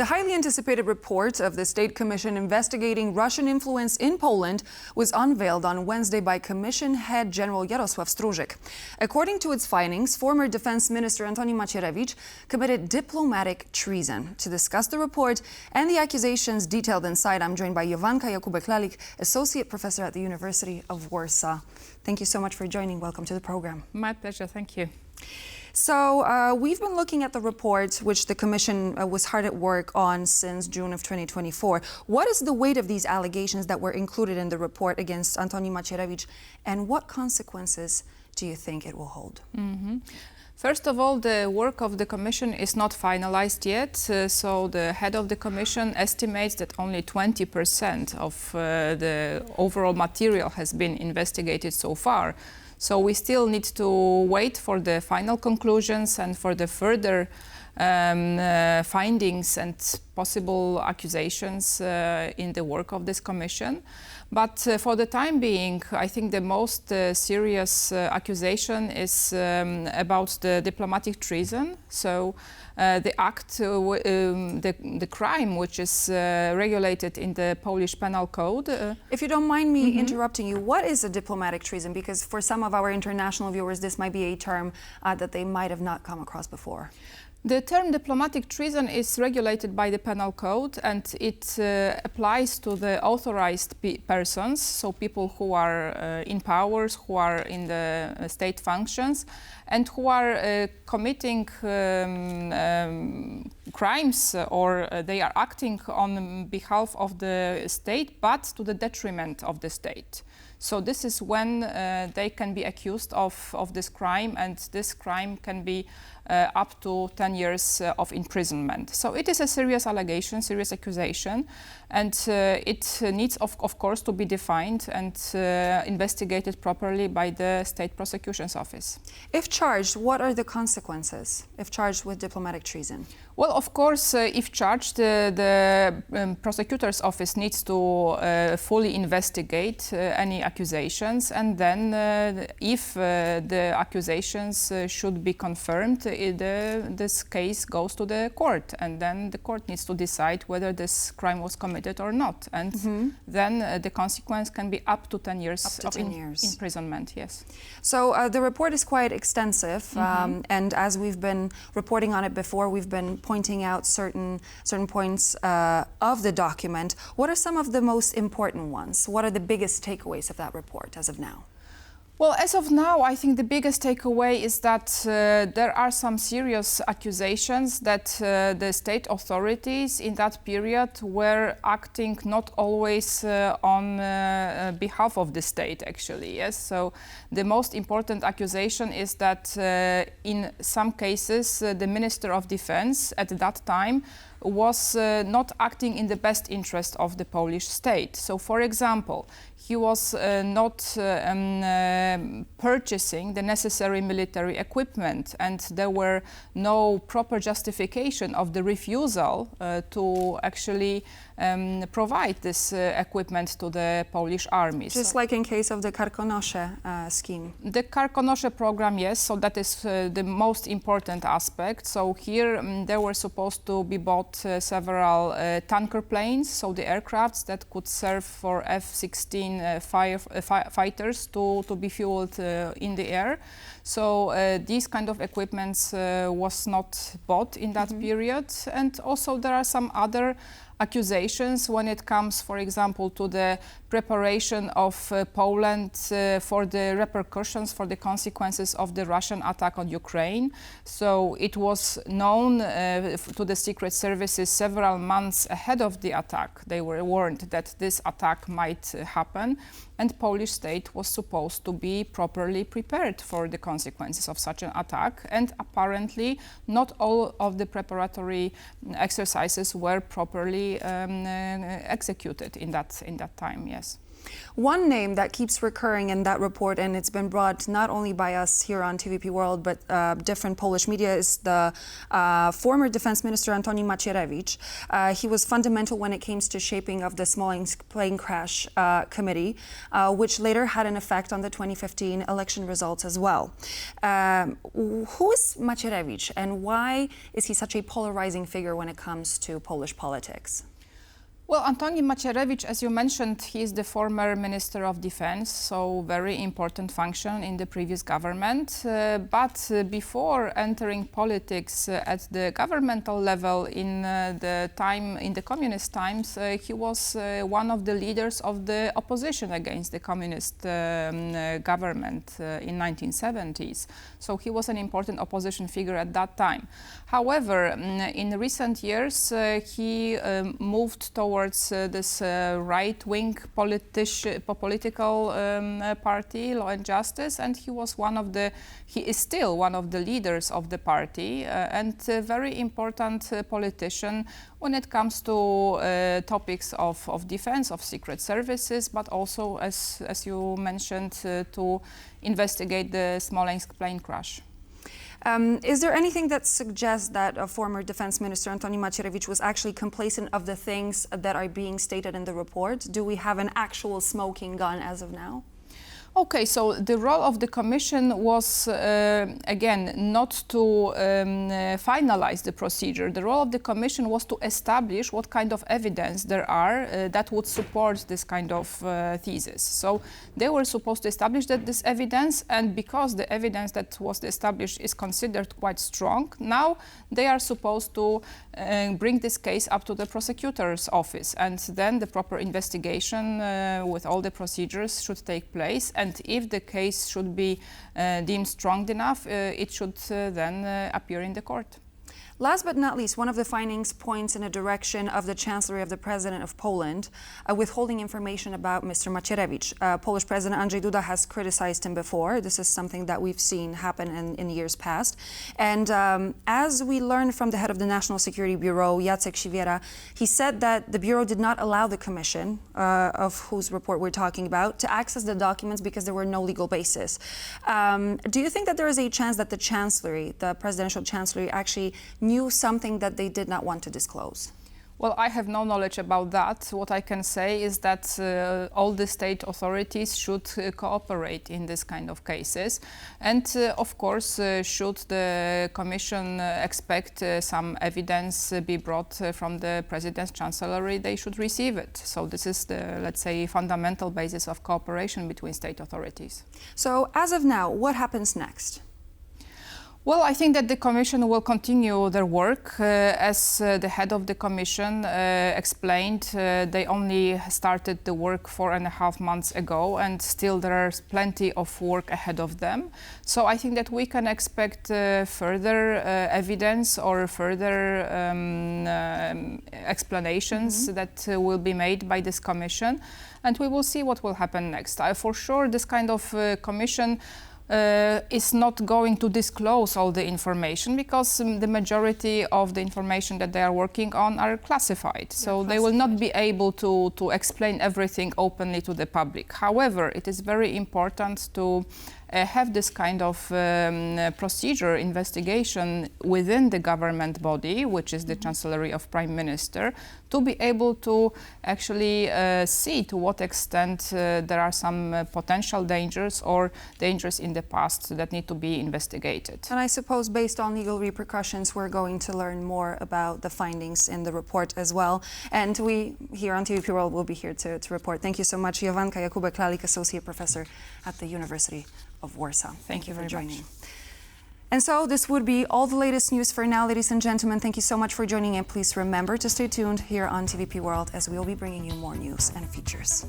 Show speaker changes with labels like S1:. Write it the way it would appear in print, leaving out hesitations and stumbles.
S1: The highly anticipated report of the State Commission investigating Russian influence in Poland was unveiled on Wednesday by Commission head General Jarosław Stróżyk. According to its findings, former Defense Minister Antoni Macierewicz committed diplomatic treason. To discuss the report and the accusations detailed inside, I'm joined by Jowanka Jakubek-Lalik, Associate Professor at the University of Warsaw. Thank you so much for joining. Welcome to the program.
S2: My pleasure. Thank you.
S1: So we've been looking at the report which the Commission was hard at work on since June of 2024. What is the weight of these allegations that were included in the report against Antoni Macierewicz, and what consequences do you think it will hold?
S2: First of all, the work of the Commission is not finalized yet, so the head of the Commission estimates that only 20% of the overall material has been investigated so far. So we still need to wait for the final conclusions and for the further findings and possible accusations in the work of this Commission. But for the time being, I think the most serious accusation is about the diplomatic treason. So the act, the crime which is regulated in the Polish Penal Code.
S1: If you don't mind me interrupting you, what is a diplomatic treason? Because for some of our international viewers, this might be a term that they might have not come across before.
S2: The term diplomatic treason is regulated by the Penal Code, and it applies to the authorized persons, so people who are in powers, who are in the state functions, and who are committing crimes, or they are acting on behalf of the state, but to the detriment of the state. So this is when they can be accused of this crime, and this crime can be up to 10 years of imprisonment. So it is a serious allegation, serious accusation, and it needs, of course, to be defined and investigated properly by the State Prosecution's Office.
S1: If charged, what are the consequences if charged with diplomatic treason?
S2: Well, of course, if charged, the prosecutor's office needs to fully investigate any accusations, and then if the accusations should be confirmed, this case goes to the court, and then the court needs to decide whether this crime was committed or not, and then the consequence can be up to 10 years of imprisonment. Yes.
S1: So the report is quite extensive, and as we've been reporting on it before, we've been pointing out certain points of the document. What are some of the most important ones? What are the biggest takeaways of that report as of now?
S2: Well, as of now, I think the biggest takeaway is that there are some serious accusations that the state authorities in that period were acting not always on behalf of the state, actually. Yes. So the most important accusation is that in some cases, the Minister of Defense at that time was not acting in the best interest of the Polish state. So, for example, he was not purchasing the necessary military equipment, and there were no proper justification of the refusal to actually provide this equipment to the Polish army.
S1: Just like in case of the Karkonosze scheme.
S2: The Karkonosze program, yes, so that is the most important aspect. So here there were supposed to be bought several tanker planes, so the aircrafts that could serve for F-16 fighters to be fueled in the air. So these kind of equipments was not bought in that period, and also there are some other accusations when it comes, for example, to the preparation of Poland for the repercussions, for the consequences of the Russian attack on Ukraine. So it was known to the secret services several months ahead of the attack. They were warned that this attack might happen, and Polish state was supposed to be properly prepared for the consequences of such an attack. And apparently not all of the preparatory exercises were properly executed in that time. Yes.
S1: One name that keeps recurring in that report, and it's been brought not only by us here on TVP World, but different Polish media, is the former Defense Minister Antoni Macierewicz. He was fundamental when it came to shaping of the Smolensk plane crash committee, which later had an effect on the 2015 election results as well. Who is Macierewicz, and why is he such a polarizing figure when it comes to Polish politics?
S2: Well, Antoni Macierewicz, as you mentioned, he is the former Minister of Defense, so very important function in the previous government. But before entering politics at the governmental level in the communist times, he was one of the leaders of the opposition against the communist government in 1970s. So he was an important opposition figure at that time. However, in recent years, he moved towards this right-wing political party, Law and Justice, and he is still one of the leaders of the party and a very important politician when it comes to topics of defense, of secret services, but also, as you mentioned, to investigate the Smolensk plane crash.
S1: Is there anything that suggests that a former Defense Minister, Antoni Macierewicz, was actually complacent of the things that are being stated in the report? Do we have an actual smoking gun as of now?
S2: Okay, so the role of the Commission was, again, not to finalize the procedure. The role of the Commission was to establish what kind of evidence there are that would support this kind of thesis. So they were supposed to establish this evidence, and because the evidence that was established is considered quite strong, now they are supposed to bring this case up to the prosecutor's office, and then the proper investigation with all the procedures should take place. And if the case should be deemed strong enough, it should then appear in the court.
S1: Last but not least, one of the findings points in a direction of the Chancellery of the President of Poland, withholding information about Mr. Macierewicz. Polish President Andrzej Duda has criticized him before. This is something that we've seen happen in years past. And as we learned from the head of the National Security Bureau, Jacek Siwiera, he said that the Bureau did not allow the Commission, of whose report we're talking about, to access the documents because there were no legal basis. Do you think that there is a chance that the Chancellery, the Presidential Chancellery, actually knew something that they did not want to disclose?
S2: Well, I have no knowledge about that. What I can say is that all the state authorities should cooperate in this kind of cases. And of course, should the Commission expect some evidence be brought from the President's Chancellery, they should receive it. So this is the, let's say, fundamental basis of cooperation between state authorities.
S1: So as of now, what happens next?
S2: Well, I think that the Commission will continue their work. As the head of the Commission explained, they only started the work 4.5 months ago, and still there is plenty of work ahead of them. So I think that we can expect further evidence or further explanations that will be made by this Commission, and we will see what will happen next. For sure, this kind of Commission is not going to disclose all the information because the majority of the information that they are working on are classified. So they will not be able to explain everything openly to the public. However, it is very important to have this kind of procedure, investigation within the government body, which is the Chancellery of Prime Minister, to be able to actually see to what extent there are some potential dangers or dangers in the past that need to be investigated.
S1: And I suppose based on legal repercussions, we're going to learn more about the findings in the report as well. And we here on TVP World will be here to report. Thank you so much, Jowanka Jakubek-Lalik, Associate Professor at the University of Warsaw. Thank you for joining. And so this would be all the latest news for now, ladies and gentlemen. Thank you so much for joining in. Please remember to stay tuned here on TVP World as we will be bringing you more news and features.